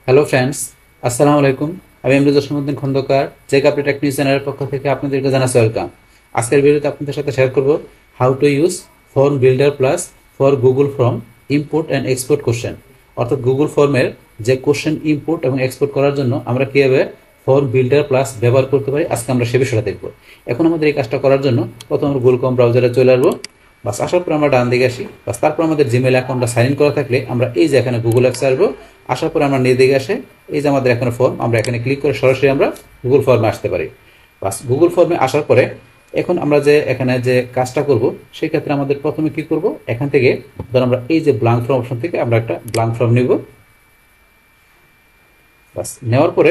Hello friends, আসসালামু আলাইকুম। আমি ইমরুজুর রহমান খন্দকার, জেক আপডেট টেক নিউজ চ্যানেলের পক্ষ থেকে আপনাদেরকে জানাচ্ছি ওয়েলকাম। আজকের ভিডিওতে আপনাদের সাথে শেয়ার করব how to use form builder plus for Google form import and export question. অর্থাৎ গুগল ফর্মের যে কোশ্চেন ইম্পোর্ট এবং এক্সপোর্ট করার জন্য আমরা কীভাবে ফর্ম বিল্ডার প্লাস ব্যবহার করতে পারি, আজকে আমরা সে বিষয়টা দেখব। এখন আমাদের এই কাজটা করার জন্য প্রথম আমরা গুগল ক্রোম ব্রাউজারে চলে আসবো। বাস আসার পর আমরা ডান দিকে আসি। বাস তারপর আমাদের জিমেল অ্যাকাউন্টটা সাইন ইন করা থাকলে আমরা এই যে এখানে গুগল অ্যাপসে আসবো। আসার পর আমরা নিয়ে দিকে আসে এই যে আমাদের এখানে ফর্ম, আমরা এখানে ক্লিক করে সরাসরি আমরা গুগল ফর্মে আসতে পারি। বাস গুগল ফর্মে আসার পরে এখন আমরা যে এখানে যে কাজটা করব সেই ক্ষেত্রে আমাদের প্রথমে কি করব, এখান থেকে ধর আমরা এই যে ব্ল্যাঙ্ক ফর্ম অপশন থেকে আমরা একটা ব্ল্যাঙ্ক ফর্ম নিব। বাস নেওয়ার পরে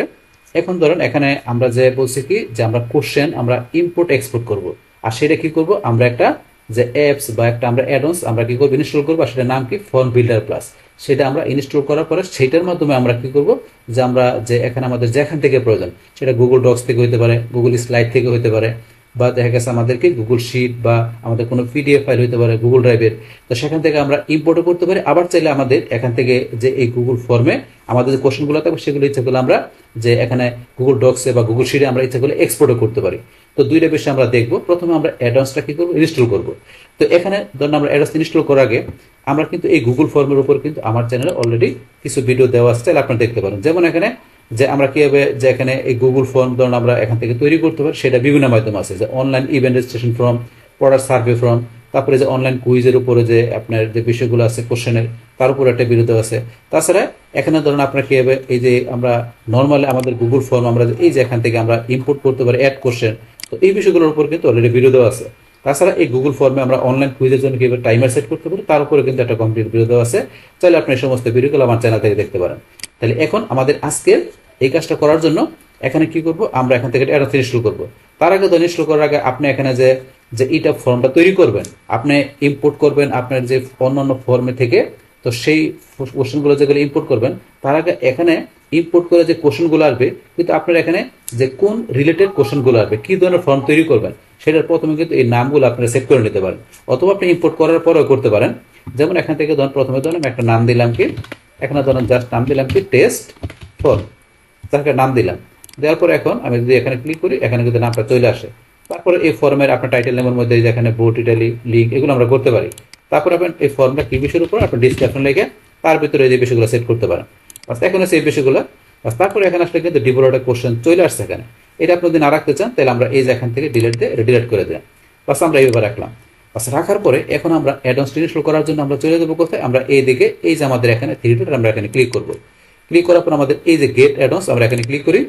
এখন ধরেন এখানে আমরা যে বলছি কি যে আমরা কোশ্চেন আমরা ইম্পোর্ট এক্সপোর্ট করব। আর সেটা কি করব, আমরা একটা যে অ্যাপস বা একটা আমরা অ্যাডন্স আমরা কি করব ইনস্টল করবো, আর সেটার নাম কি ফর্ম বিল্ডার প্লাস। সেটা আমরা ইনস্টল করার পরে সেটার মাধ্যমে আমরা কি করব যে আমরা যে এখানে আমাদের যেখান থেকে প্রয়োজন, সেটা গুগল ডক্স থেকে হতে পারে, গুগল স্লাইড থেকে হতে পারে, বা দেখা গেছে আমাদেরকে গুগল শিট বা আমাদের কোনো পিডিএফ ফাইল হতে পারে গুগল ড্রাইভের, তো সেখান থেকে আমরা ইম্পোর্টও করতে পারি। আবার চাইলে আমাদের এখান থেকে যে এই গুগল ফর্মে আমাদের যে কোশ্চেনগুলো থাকবে সেগুলো ইচ্ছা করলে আমরা যে এখানে গুগল ডক্সে বা গুগল শিটে আমরা ইচ্ছা করলে এক্সপোর্টও করতে পারি। তো দুইটা বিষয় আমরা দেখবো। প্রথমে আমরা অ্যাডভান্সটা কি করবো, ইনস্টল করব। তো এখানে ধরুন আমরা অ্যাডভান্স ইনস্টল করার আগে আমরা কিন্তু এই গুগল ফর্মের উপর কিন্তু আমার চ্যানেলে অলরেডি কিছু ভিডিও দেওয়া আছে, তাহলে আপনারা দেখতে পারেন। যেমন এখানে যে আমরা কিভাবে যে এখানে এই গুগল ফর্ম ধরুন আমরা এখান থেকে তৈরি করতে পারি, সেটা বিভিন্ন মাধ্যম আছে, যে online event registration form, product survey form, তারপরে যে অনলাইন কুইজের উপরে যে আপনার যে বিষয়গুলো আছে কোশ্চেনের, তার উপর একটা ভিডিও আছে। তাছাড়া এখানে ধরুন আপনার কিভাবে এই যে আমরা নর্মালি আমাদের গুগল ফর্ম আমরা এই যে এখান থেকে আমরা ইম্পোর্ট করতে পারি অ্যাড কোশ্চেন, তো এই বিষয়গুলোর উপর কিন্তু অলরেডি ভিডিও দেওয়া আছে। তাছাড়া এই গুগল ফর্মে আমরা অনলাইন কুইজের জন্য কিভাবে টাইমার সেট করতে পারি তার উপরে কিন্তু একটা কমপ্লিট ভিডিও দেওয়া আছে, চাইলে আপনি এই সমস্ত ভিডিওগুলো আমার চ্যানেল থেকে দেখতে পারেন। তাহলে এখন আমাদের আজকে এই কাজটা করার জন্য এখানে কি করব, আমরা এখান থেকে অ্যাডভান্স ইনস্টল করব। তার আগে তো ইনস্টল করার আগে আপনি এখানে যে যে ইটা ফর্মটা তৈরি করবেন, আপনি ইম্পোর্ট করবেন আপনার যে অন্যান্য ফর্মে থেকে, তো সেই কোশ্চেনগুলো যেগুলো ইম্পোর্ট করবেন তার আগে এখানে ইম্পোর্ট করে যে কোশ্চেনগুলো আসবে, কিন্তু আপনার এখানে যে কোন রিলেটেড কোশ্চেনগুলো আসবে, কি ধরনের ফর্ম তৈরি করবেন, সেটার প্রথমে কিন্তু এই নামগুলো আপনারা সেভ করে নিতে পারেন, অথবা আপনি ইম্পোর্ট করার পরেও করতে পারেন। যেমন এখান থেকে ধরুন প্রথমে ধরুন আমি একটা নাম দিলাম কি, এখানে ধরুন জাস্ট নাম দিলাম কি টেস্ট ফর্ম, তাকে নাম দিলাম। দেওয়ার পরে এখন আমি যদি এখানে ক্লিক করি, এখানে কিন্তু নামটা চলে আসে। তারপরে এই ফর্মের আপনার টাইটেল নেমের মধ্যে যেখানে বোর্ড ইটালি লিঙ্ক এগুলো আমরা করতে পারি। তারপরে আপনি এই ফর্মটা কি বিষয়ের উপর আপনার ডিসক্রিপশন লিখে তার ভিতরে এই যে বিষয়গুলো সেট করতে পারেন। এখন আছে এই বিষয়গুলো। তারপরে এখানে আসলে কিন্তু ডিভোলটার কোশ্চেন চলে আসছে এখানে। এটা আপনি যদি না রাখতে চান তাহলে আমরা এই যে এখান থেকে ডিলিট দিয়ে এটা ডিলিট করে দিলাম। আমরা এইভাবে রাখলাম। রাখার পরে এখন আমরা অ্যাডভান্স ইনস্টল করার জন্য আমরা চলে যাবো কোথায়, আমরা এই দিকে এই যে আমাদের এখানে থ্রি ডট আমরা এখানে ক্লিক করব। ক্লিক করার পর আমাদের এই যে গেট অ্যাডভান্স আমরা এখানে ক্লিক করি।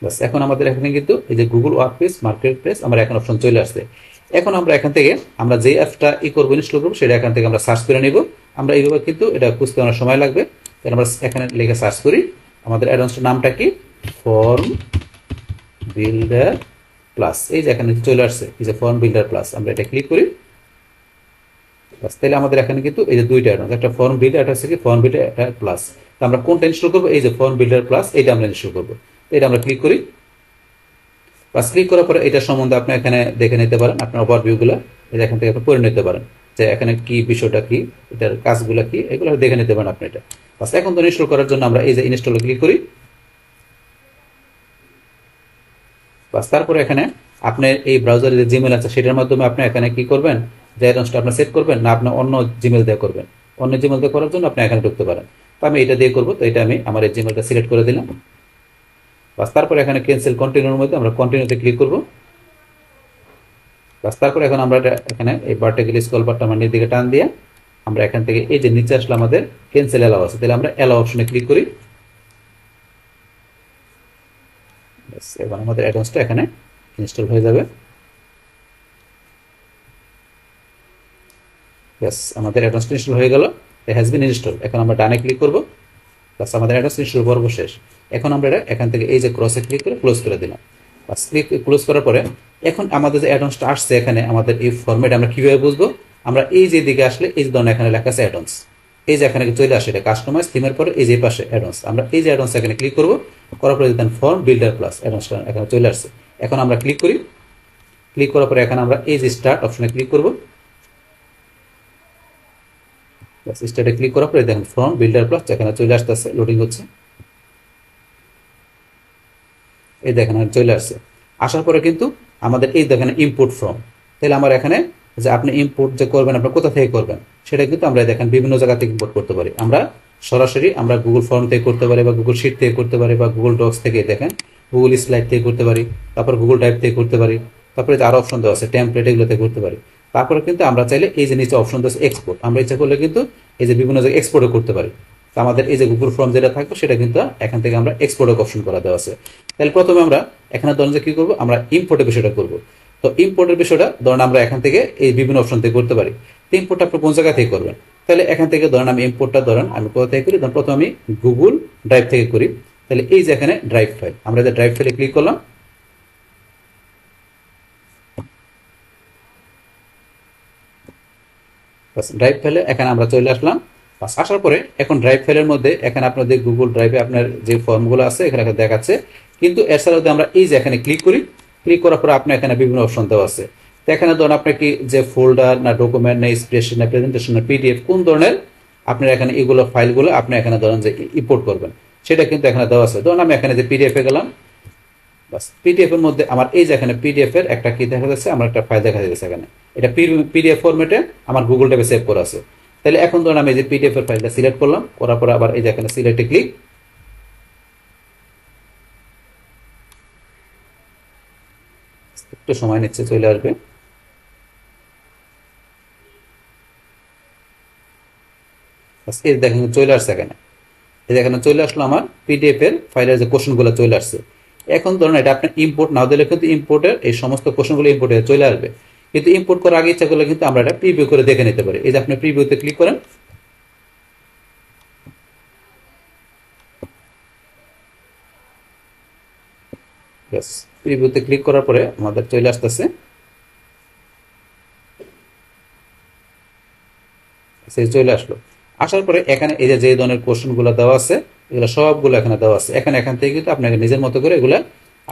বাস এখন আমাদের এখানে কিন্তু এই যে গুগল ওয়ার্কপ্লেস মার্কেট প্লেস আমার এখন অপশন চলে আসছে। এখন আমরা এখান থেকে আমরা যে অ্যাপটা করবো ইনস্টল করবো সেটা এখান থেকে আমরা সার্চ করে নিব। আমরা এইভাবে কিন্তু এটা খুঁজতে অনেক সময় লাগবে, তাহলে আমরা এখানে লিখে সার্চ করি আমাদের অ্যাডভান্সটার নামটা কি, ফর্ম বিল্ডার প্লাস। এই যে এখানে চলে আসছে এই যে ফর্ম বিল্ডার প্লাস, আমরা এটা ক্লিক করি। বাস তাহলে আমাদের এখানে কিন্তু এই যে দুইটা অ্যাডভান্স, একটা ফর্ম বিল্ডার, একটা হচ্ছে কি ফর্ম বিল্ডার প্লাস। তো আমরা কোনটা ইনস্টল করবো, এই যে ফর্ম বিল্ডার প্লাস এটা আমরা ইনস্টল করবো। এটা আমরা ক্লিক করি। বাস ক্লিক করার পরে এটা সম্বন্ধে আপনি এখানে দেখে নিতে পারেন, আপনার ওভারভিউগুলো এটা এখান থেকে আপনি পড়ে নিতে পারেন, যে এখানে কি বিষয়টা কি, এটার কাজগুলো কি, এগুলো দেখে নিতে পারেন আপনি এটা। বাস এখন তো ইনস্টল করার জন্য আমরা এই যে ইনস্টলে ক্লিক করি। বাস তারপরে এখানে আপনার এই ব্রাউজারে যে জিমেল আছে সেটার মাধ্যমে আপনি এখানে কি করবেন, যে অ্যাডভান্সটা আপনি সেট করবেন, না আপনি অন্য জিমেল দিয়ে করবেন। অন্য জিমেল দিয়ে করার জন্য আপনি এখানে ঢুকতে পারেন। তো আমি এটা দিয়ে করবো, তো এটা আমি আমার এই জিমেলটা সিলেক্ট করে দিলাম। বাস তারপরে এখানে ক্যান্সেল কন্টিনিউর মধ্যে আমরা কন্টিনিউতে ক্লিক করব। বাস তারপরে এখন আমরা এখানে এই ভার্টিক্যাল স্ক্রল বারটা আমরা নিচের দিকে টান দিয়ে আমরা এখান থেকে এই যে নিচে আসলে আমাদের ক্যান্সেল অ্যালাউ আছে, তাহলে আমরা অ্যালাউ অপশনে ক্লিক করি। এবার আমাদের অ্যাডভান্সটা এখানে ইনস্টল হয়ে যাবে। ব্যাস আমাদের অ্যাডভান্সটা ইনস্টল হয়ে গেল, হ্যাজ বিন ইনস্টল। এখন আমরা ডানে ক্লিক করব। বাস আমাদের অ্যাডভান্স ইনস্টল পর্ব শেষ। এখন আমরা এটা এখান থেকে এই যে ক্রসে ক্লিক করে ক্লোজ করে দিলাম। বাস ক্লোজ করার পরে এখন আমাদের যে অ্যাডভান্সটা আসছে এখানে আমাদের এই ফরম্যাট আমরা কিভাবে বুঝবো, আমরা এই যে দিকে আসলে এই যে ধরনের এখানে লেখা আছে অ্যাডভান্স, এই যে এখানে চলে আসে এটা কাস্টমাইজ থিমের পরে এই যে পাশে অ্যাডভান্স, আমরা এই যে অ্যাডভান্স এখানে ক্লিক করব। করার পরে দেন ফর্ম বিল্ডার প্লাস অ্যাডভান্সটা এখানে চলে আসছে। এখন আমরা ক্লিক করি। ক্লিক করার পরে এখানে আমরা এই যে স্টার্ট অপশনে ক্লিক করব। স্টার্টে ক্লিক করার পরে দেখেন ফ্রম বিল্ডার প্লাস এখানে চলে আসতেছে, লোডিং হচ্ছে, এই দেখেন চলে আসছে। আসার পরে কিন্তু আমাদের এই দেখেন ইম্পোর্ট ফ্রম, তাহলে আমার এখানে যে আপনি ইম্পোর্ট যে করবেন আপনার কোথা থেকে করবেন সেটা কিন্তু আমরা দেখেন বিভিন্ন জায়গা থেকে ইম্পোর্ট করতে পারি। আমরা সরাসরি আমরা গুগল ফর্ম থেকে করতে পারি, বা গুগল শিট থেকে করতে পারি, বা গুগল ডক্স থেকে দেখেন গুগল স্লাইড থেকে করতে পারি, তারপর গুগল ড্রাইভ থেকে করতে পারি, তারপরে আরো অপশন দেওয়া আছে টেমপ্লেট, এগুলোতে করতে পারি। তারপরে কিন্তু আমরা চাইলে এই যে নিচে অপশন দেওয়া আছে এক্সপোর্ট, আমরা ইচ্ছা করলে কিন্তু এই যে বিভিন্ন জায়গায় এক্সপোর্টও করতে পারি। তো আমাদের এই যে গুগল ফর্ম যেটা থাকবে সেটা কিন্তু এখান থেকে আমরা এক্সপোর্ট অপশন করা দেওয়া আছে। তাহলে প্রথমে আমরা এখানে ধরেন যে কি করবো, আমরা ইম্পোর্টের বিষয়টা করব। তো ইম্পোর্টের বিষয়টা ধরেন আমরা এখান থেকে এই বিভিন্ন অপশন থেকে করতে পারি। তো ইম্পোর্টটা আপনি কোন জায়গা থেকে করবেন, তাহলে এখান থেকে ধরেন আমি ইম্পোর্টটা ধরেন আমি কোথা থেকে করি, ধরেন প্রথমে আমি গুগল ড্রাইভ থেকে করি। তাহলে এই যে এখানে ড্রাইভ ফাইল, আমরা যে ড্রাইভ ফাইলে ক্লিক করলাম, ড্রাইভ ফাইলে এখানে আমরা চলে আসলাম। আসার পরে এখন ড্রাইভ ফাইলের মধ্যে এখানে আপনাদের গুগল ড্রাইভে আপনার যে ফর্মগুলো আছে এখানে দেখাচ্ছে, কিন্তু এছাড়াও যদি আমরা এই যে এখানে ক্লিক করি, ক্লিক করার পরে আপনার এখানে বিভিন্ন অপশন দেওয়া আছে। তো এখানে ধরুন আপনার কি যে ফোল্ডার না ডকুমেন্ট না স্প্রেডশিট না প্রেজেন্টেশন না পিডিএফ, কোন ধরনের আপনার এখানে এগুলো ফাইলগুলো আপনি এখানে ধরেন যে ইম্পোর্ট করবেন সেটা কিন্তু এখানে দেওয়া আছে। ধরুন আমি এখানে যে পিডিএফ এ গেলাম, বাস পিডিএফ এর মধ্যে আমার এই যে এখানে পিডিএফ এর একটা কি দেখা যাচ্ছে, আমার একটা ফাইল দেখা যাচ্ছে এখানে, এটা পিডিএফ ফরম্যাটে আমার গুগল ড্রাইভে সেভ করা আছে। তাহলে এখন ধরুন আমি এই যে পিডিএফ এর ফাইলটা সিলেক্ট করলাম, করার পরে আবার এই যে এখানে সিলেক্টে ক্লিক, একটু সময় নিচ্ছে, চলে আসবে। এই দেখেন চলে আসছে এখানে, এই যে এখানে চলে আসলো আমার পিডিএফ এর ফাইলের যে কোশ্চেনগুলো চলে আসছে। এখন ধরুন এটা আপনি ইম্পোর্ট না দিলে কিন্তু ইম্পোর্টের এই সমস্ত কোশ্চেনগুলো ইম্পোর্টে চলে আসবে, কিন্তু ইম্পোর্ট করার আগে ইচ্ছা করলে কিন্তু আমরা এটা প্রিভিউ করে দেখে নিতে পারি। এই যে আপনি প্রিভিউতে ক্লিক করেন, প্রিভিউতে ক্লিক করার পরে আমাদের চলে আসতেছে, চলে আসলো। আসার পরে এখানে এই যে ধরনের কোশ্চেনগুলো দেওয়া আছে এগুলো সবগুলো এখানে দেওয়া আছে। এখান থেকে কিন্তু আপনাকে নিজের মতো করে এগুলা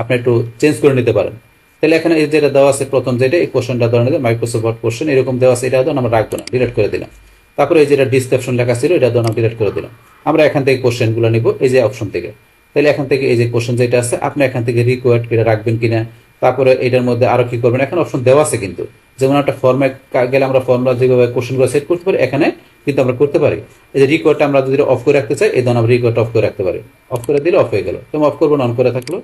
আপনি একটু চেঞ্জ করে নিতে পারেন। তাহলে এখানে এই যেটা দেওয়া আছে প্রথম যেটা এই কোশ্চেনটা ধরেন মাইক্রোসফট ওয়ার্ড কোশ্চেন এরকম দেওয়া আছে, এটা ধরুন আমরা রাখবো না, ডিলিট করে দিলাম। তারপরে এই যেটা ডিসক্রিপশন লেখা ছিল এটা ধরুন ডিলিট করে দিলাম। আমরা এখান থেকে কোশ্চেনগুলো নিব এই যে অপশন থেকে। তাহলে এখান থেকে এই যে কোশ্চেন যেটা আছে আপনি এখান থেকে রিকোয়ার্ড এটা রাখবেন কিনা, তারপরে এটার মধ্যে আরো কি করবেন, এখানে অপশন দেওয়া আছে কিন্তু, যেমন একটা ফর্মে গেলে আমরা ফর্মুলা যেভাবে কোশ্চেনগুলো সেট করতে পারি এখানে কিন্তু আমরা করতে পারি। এই যে রিকোয়ার্ডটা আমরা যদি অফ করে রাখতে চাই এই ধরুন আমরা রিকোয়ার্ড অফ করে রাখতে পারি, অফ করে দিলে অফ হয়ে গেল, তো অফ করবো না, অন করে থাকলো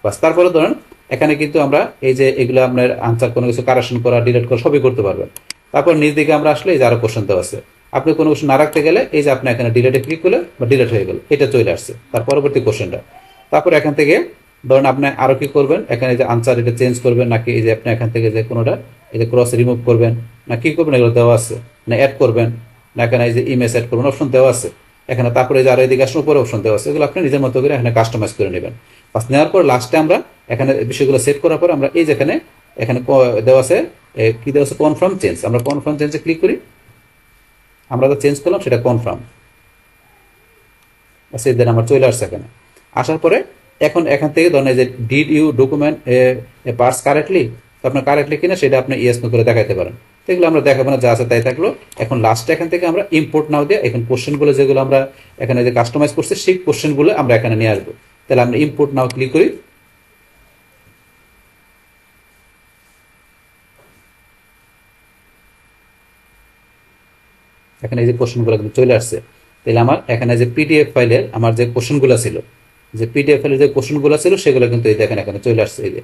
বাস। তারপরে ধরেন এখানে কিন্তু আমরা এই যে এগুলো আপনার আনসার কোনো কিছু কারেকশন করা ডিলিট করা সবই করতে পারবেন। তারপর নিজ দিকে আমরা আসলে এই যে আরো কোশ্চেন দেওয়া আছে, আপনি কোনো কিছু না রাখতে গেলে এই যে আপনি এখানে ডিলিটে ক্লিক করলে বা ডিলিট হয়ে গেল, এটা চলে আসছে তার পরবর্তী কোশ্চেনটা। তারপর এখান থেকে ধরুন আপনি আরো কি করবেন, এখানে যে আনসার এটা চেঞ্জ করবেন নাকি এই যে আপনি এখান থেকে যে কোনোটা এই যে ক্রস রিমুভ করবেন না কি করবেন এগুলো দেওয়া আছে, না অ্যাড করবেন না এখানে এই যে ইমেজ অ্যাড করবেন অপশন দেওয়া আছে এখানে। তারপরে যে আরো এদিকে আসলে উপরে অপশন দেওয়া আছে, এগুলো আপনি নিজের মতো করে এখানে কাস্টমাইজ করে নেবেন। বাস নেওয়ার পর লাস্টে আমরা এখানে বিষয়গুলো সেট করার পর আমরা এই যে এখানে এখানে দেওয়া আছে কি দেওয়া আছে কনফার্ম চেঞ্জ, আমরা কনফার্ম চেঞ্জে ক্লিক করি, আমরা তো চেঞ্জ করলাম সেটা কনফার্ম, দেন আমার চলে আসছে এখানে। আসার পরে এখন এখান থেকে ধরেন যে did you document parse correctly, তো আপনার কারেক্টলি কিনা সেটা আপনি ইয়েস করে দেখাতে পারেন। তো এগুলো আমরা দেখাবো না, যা আছে তাই থাকলো। এখন লাস্টে এখান থেকে আমরা ইম্পোর্ট নাও দিয়ে এখন কোশ্চেনগুলো যেগুলো আমরা এখানে যে কাস্টমাইজ করছি সেই কোশ্চেনগুলো আমরা এখানে নিয়ে আসবো। তাহলে আমরা ইম্পোর্ট নাও ক্লিক করি, এখানে এই যে কোশ্চেনগুলো কিন্তু চলে আসছে। তাহলে আমার এখানে যে পিডিএফ ফাইলের আমার যে কোশ্চেনগুলো ছিল, যে পিডিএফ ফাইলের যে কোশ্চেনগুলো ছিল সেগুলো কিন্তু এই দেখেন এখানে চলে আসছে, এই যে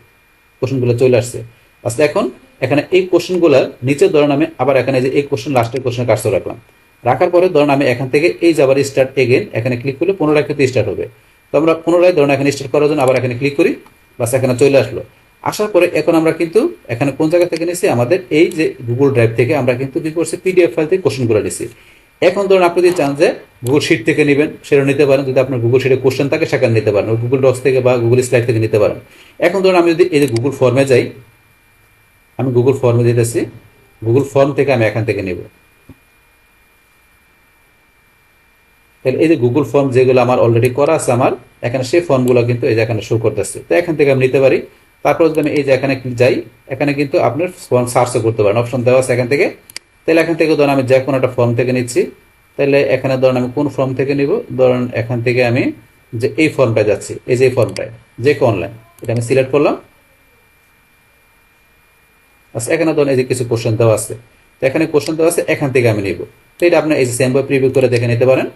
কোশ্চেনগুলো চলে আসছে। আচ্ছা এখন এখানে এই কোশ্চেনগুলো নিচে ধরেন আমি আবার এখানে যে এই কোশ্চেন লাস্টের কোশ্চেন কার্সর রাখলাম, রাখার পরে ধরেন আমি এখান থেকে এই যে আবার স্টার্ট এগেন এখানে ক্লিক করলে পুনরায় কিন্তু স্টার্ট হবে। তো আমরা পুনরায় ধরেন এখানে স্টার্ট করার জন্য আবার এখানে ক্লিক করি, বাস এখানে চলে আসলো। আসার পরে এখন আমরা কিন্তু এখানে কোন জায়গা থেকে নিয়েছি, আমাদের এই যে গুগল ড্রাইভ থেকে আমরা কিন্তু কি করছি পিডিএফ ফাইল থেকে কোশ্চেনগুলো নিয়েছি। এখন ধরুন আপনি যদি চান যে গুগল শিট থেকে নেবেন সেটা নিতে পারেন, যদি আপনার গুগল শিটে কোশ্চেন থাকে সেখানে নিতে পারেন, গুগল ডক্স থেকে বা গুগল স্লাইড থেকে নিতে পারেন। এখন ধরুন আমি যদি এই যে গুগল ফর্মে যাই, আমি গুগল ফর্মে যেতেছি, গুগল ফর্ম থেকে আমি এখান থেকে নেব। তাহলে এই যে গুগল ফর্ম যেগুলো আমার অলরেডি করা আছে আমার এখানে সেই ফর্মগুলো কিন্তু এই যে এখানে শো করতেছে, তো এখান থেকে আমি নিতে পারি। তারপর যদি আমি এই যে এখানে যাই এখানে কিন্তু আপনার ফর্ম সার্চও করতে পারেন, অপশন দেওয়া আছে এখান থেকে। তাহলে এখান থেকে ধরুন আমি যে কোনো একটা ফর্ম থেকে নিচ্ছি, তাহলে এখানে ধরুন আমি কোন ফর্ম থেকে নিব, ধরুন এখান থেকে আমি যে এই ফর্মটা যাচ্ছি, এই যে ফর্মটায় যে অনলাইন, এটা আমি সিলেক্ট করলাম। আচ্ছা, এখানে ধরুন এই যে কিছু কোশ্চেন দেওয়া আছে, তো এখানে কোশ্চেন দেওয়া আছে, এখান থেকে আমি নিব। তো এটা আপনি এই যে সেম বই প্রিভিউ করে দেখে নিতে পারেন।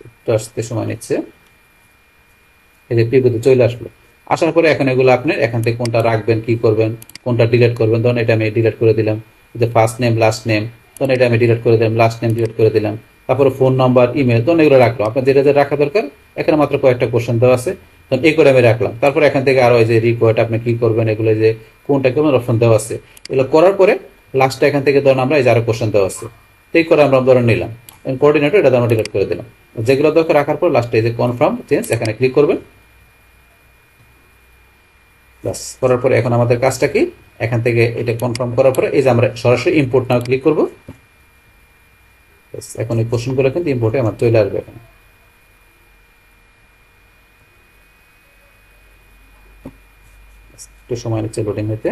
একটু আসতে সময় নিচ্ছে, এই যে প্রিভিউতে চলে আসলো। আসার পরে এখন এগুলো আপনি এখান থেকে কোনটা রাখবেন, কি করবেন, কোনটা ডিলিট করবেন। ধরুন এটা আমি ডিলিট করে দিলাম, যে ফার্স্ট নেম লাস্ট নেম, ধরুন এটা আমি ডিলিট করে দিলাম, লাস্ট নেম ডিলিট করে দিলাম। তারপরে ফোন নাম্বার, ইমেল, ধরুন এগুলো রাখলাম। আপনার যেটা যেটা রাখা দরকার, এখানে মাত্র কয়েকটা কোশ্চেন দেওয়া আছে, তখন এই করে আমি রাখলাম। তারপর এখান থেকে আরো এই যে রিকোয়ার্ড আপনি কি করবেন, এগুলো যে কোনটা কেমন অপশন দেওয়া আছে, এগুলো করার পরে লাস্টে এখান থেকে ধরুন আমরা এই যে আরো কোশ্চেন দেওয়া আছে, তো এই করে আমরা ধরুন নিলাম কোঅর্ডিনেটর, এটা আমরা ডিলিট করে দিলাম। যেগুলো দরকার রাখার পর লাস্টে এই যে কনফার্ম চেঞ্জ, এখানে ক্লিক করবেন। বাস, করার পরে এখন আমাদের কাজটা কি, এখান থেকে এটা কনফার্ম করার পরে এই যে আমরা সরাসরি ইম্পোর্ট নাও ক্লিক করব। এখন এই কোশ্চেনগুলো কিন্তু ইম্পোর্টে আমার চলে আসবে। এখানে একটু সময় নিচ্ছে লোডিং হইতে।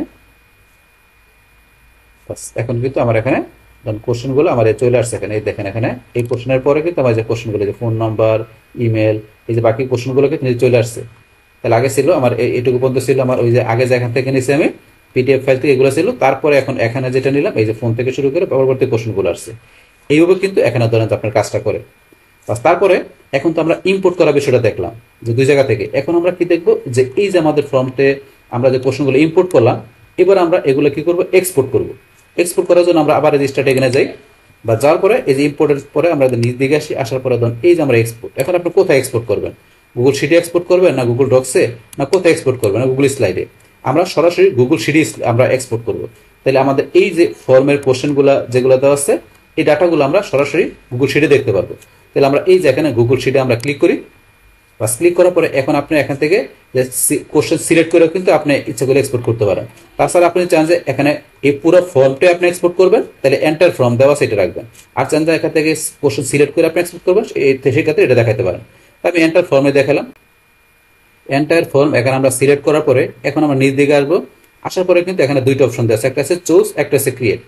বাস, এখন কিন্তু আমার এখানে কোশ্চেনগুলো আমার চলে আসছে। এখানে এই দেখেন, এখানে এই কোশ্চেনের পরে কিন্তু আমার যে কোশ্চেনগুলো, যে ফোন নাম্বার, ইমেল, এই যে বাকি কোশ্চেনগুলো কিন্তু চলে আসছে। তাহলে আগে ছিল আমার এইটুকু পর্যন্ত ছিল আমার ওই যে আগে যে এখান থেকে নিয়েছি আমি পিডিএফ ফাইল থেকে, এগুলো ছিল। তারপরে এখন এখানে যেটা নিলাম, এই যে ফোন থেকে শুরু করে পরবর্তী কোশ্চেনগুলো আসছে। এইভাবে কিন্তু এখানে ধরেন আপনার কাজটা করে। তারপরে এখন তো আমরা ইম্পোর্ট করার বিষয়টা দেখলাম যে দুই জায়গা থেকে। এখন আমরা কি দেখবো, যে এই যে আমাদের ফর্মতে আমরা যে কোশ্চেনগুলো ইম্পোর্ট করলাম, এবার আমরা এগুলো কি করব, এক্সপোর্ট করব। এক্সপোর্ট করার জন্য আমরা আবার রেজিস্টার্ড এখানে যাই, বা যাওয়ার পরে এই যে ইম্পোর্টের পরে আমরা নিচ দিকে আসি, আসার পরে ধরুন এই যে আমরা এক্সপোর্ট। এখন আপনি কোথায় এক্সপোর্ট করবেন, গুগল শিটে এক্সপোর্ট করবেন, না গুগল ডক্সে, না কোথায় এক্সপোর্ট করবেন, না গুগল স্লাইডে? আমরা সরাসরি গুগল শিটে আমরা এক্সপোর্ট করব। তাহলে আমাদের এই যে ফর্মের কোশ্চেনগুলো যেগুলো দেওয়া আছে, এই ডাটাগুলো আমরা সরাসরি গুগল শিটে দেখতে পারবো। তাহলে আমরা এই যে এখানে গুগল শিটে আমরা ক্লিক করি। বাস, ক্লিক করার পরে এখন আপনি এখান থেকে যে কোশ্চেন সিলেক্ট করে কিন্তু আপনি ইচ্ছা করে এক্সপোর্ট করতে পারেন। তাছাড়া আপনি চান যে এখানে এই পুরো ফর্মটা আপনি এক্সপোর্ট করবেন, তাহলে এন্টার ফর্ম দেওয়া সেটা রাখবেন। আর চান যে এখান থেকে কোশ্চেন সিলেক্ট করে আপনি এক্সপোর্ট করবেন, সেক্ষেত্রে এটা দেখাতে পারেন। আমি এন্টার ফর্মে দেখালাম। এন্টার ফর্ম এখানে আমরা সিলেক্ট করার পরে এখন আমরা নিচ দিকে আসবো। আসার পরে কিন্তু এখানে দুইটা অপশন দেওয়া আছে, একটা আছে চুজ, একটা আছে ক্রিয়েট।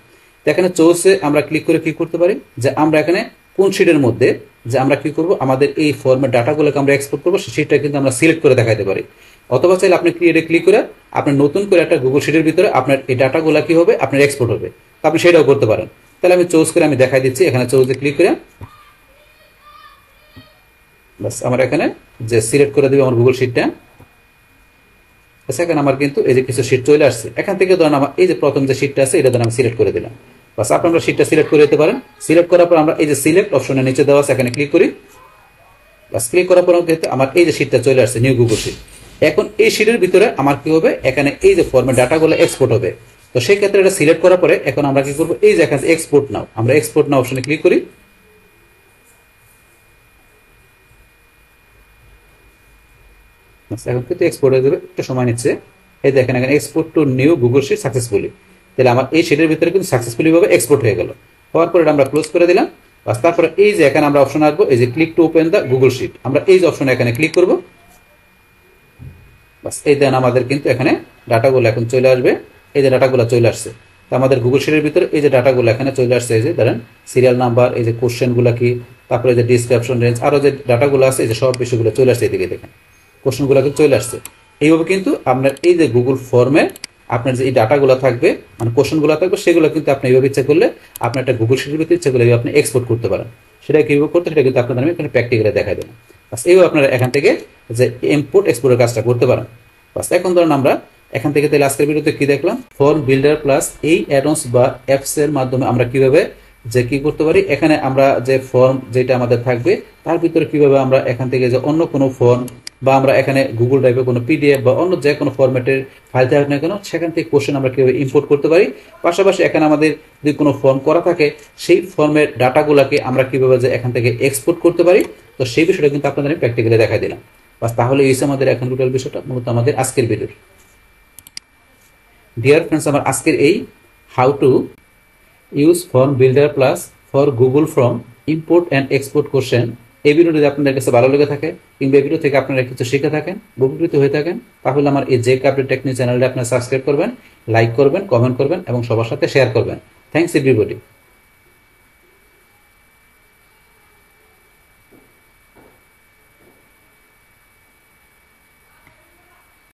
এখানে চুজে আমরা ক্লিক করে কি করতে পারি, যে আমরা এখানে কোন শিটের মধ্যে যে আমরা কি করব, আমাদের এই ফর্মের ডাটাগুলোকে আমরা এক্সপোর্ট করবো, সেটা কিন্তু আমরা সিলেক্ট করে দেখাতে পারি। অথবা চাইলে আপনি ক্রিয়েটে ক্লিক করে আপনার নতুন করে একটা গুগল শিটের ভিতরে আপনার এই ডাটাগুলো কি হবে, আপনার এক্সপোর্ট হবে, আপনি সেটাও করতে পারেন। তাহলে আমি চুজ করে আমি দেখাই দিচ্ছি, এখানে চুজে ক্লিক করে বাস আমার এখানে যে সিলেক্ট করে দেবে আমার গুগল শিটটা। সেখানে আমার কিন্তু এই যে কিছু শিট চলে আসছে। এখান থেকে ধরেন আমার এই যে প্রথম যে শিটটা আছে, এটা ধরেন আমি সিলেক্ট করে দিলাম। বাস, আপনারা শিটটা সিলেক্ট করে দিতে পারেন। সিলেক্ট করার পর আমরা এই যে সিলেক্ট অপশনের নিচে দেওয়া আছে, এখানে ক্লিক করি। বাস, ক্লিক করার পর আমার এই যে শিটটা চলে আসছে, নিউ গুগল শিট। এখন এই শিটের ভিতরে আমার কি হবে, এখানে এই যে ফর্মের ডাটাগুলো এক্সপোর্ট হবে। তো সেই ক্ষেত্রে এটা সিলেক্ট করার পরে এখন আমরা কি করবো, এই যে এখানে এক্সপোর্ট নাও, আমরা এক্সপোর্ট নাও অপশনে ক্লিক করি। এখন কিন্তু এক্সপোর্ট হয়ে যাবে, একটু সময় নিচ্ছে। এই দেখেন এখানে export to new Google sheet successfully. তাহলে আমার এই শিটের ভিতরে কিন্তু সাকসেসফুলি ভাবে এক্সপোর্ট হয়ে গেল। হওয়ার পরে আমরা ক্লোজ করে দিলাম। বাস, তারপরে এই যে এখানে আমরা অপশন আসবো, এই যে click to open the Google sheet, আমরা এই যে অপশনে এখানে ক্লিক করব। বাস, এই দেন আমাদের কিন্তু এখানে ডাটাগুলো এখন চলে আসবে। এই যে ডাটাগুলো চলে আসছে, তো আমাদের গুগল শিটের ভিতরে এই যে ডাটাগুলো এখানে চলে আসছে। এই যে ধরেন সিরিয়াল নাম্বার, এই যে কোশ্চেনগুলো কি, তারপরে যে ডিসক্রিপশন রেঞ্জ, আরো যে ডাটাগুলো আছে, এই যে সব বিষয়গুলো চলে আসছে। এদিকে দেখেন কোশ্চেনগুলো কিন্তু চলে আসছে। এইভাবে কিন্তু আপনার এই যে গুগল ফর্মে আপনার যে এই ডাটাগুলো থাকবে, মানে কোশ্চেনগুলো থাকবে, সেগুলো কিন্তু আপনি এইভাবে ইচ্ছা করলে আপনার একটা গুগল শিটের ভিতরে ইচ্ছা করলে আপনি এক্সপোর্ট করতে পারেন। সেটা কিভাবে করতে, সেটা কিন্তু আপনাদের আমি এখানে প্র্যাকটিক্যালি দেখাই দেবো। বাস, এইভাবে আপনারা এখান থেকে যে ইম্পোর্ট এক্সপোর্টের কাজটা করতে পারেন। বাস, এখন ধরুন আমরা এখান থেকে তাহলে আজকের ভিডিওতে কি দেখলাম, ফর্ম বিল্ডার প্লাস এই অ্যাডন্স বা অ্যাপস এর মাধ্যমে আমরা কিভাবে যে কি করতে পারি, এখানে আমরা যে ফর্ম যেটা আমাদের থাকবে তার ভিতরে কিভাবে আমরা এখান থেকে যে অন্য কোনো ফর্ম, বা আমরা এখানে গুগল ড্রাইভে কোনো পিডিএফ বা অন্য যে কোনো ফরম্যাটের ফাইল থাকুক না কেন, সেখান থেকে কোশ্চেন আমরা কিভাবে ইম্পোর্ট করতে পারি। পাশাপাশি এখানে আমাদের যদি কোনো ফর্ম করা থাকে, সেই ফর্মের ডাটাগুলোকে আমরা কিভাবে যে এখান থেকে এক্সপোর্ট করতে পারি, তো সেই বিষয়টা কিন্তু আপনাদের আমি প্র্যাকটিক্যালি দেখাই দিলাম। বাস, তাহলে এই আমাদের এখন টোটাল বিষয়টা মূলত আমাদের আজকের ভিডিও। ডিয়ার ফ্রেন্ডস, আমার আজকের এই how to use form builder plus for Google form import and export question এই ভিডিও যদি আপনাদের কাছে ভালো লেগে থাকে কিংবা এই ভিডিও থেকে আপনারা কিছু শিখে থাকেন, উপকৃত হয়ে থাকেন, তাহলে আমার এই জেক আপডেট টেকনিক চ্যানেলটি আপনারা সাবস্ক্রাইব করবেন, লাইক করবেন, কমেন্ট করবেন এবং সবার সাথে শেয়ার করবেন। Thanks everybody.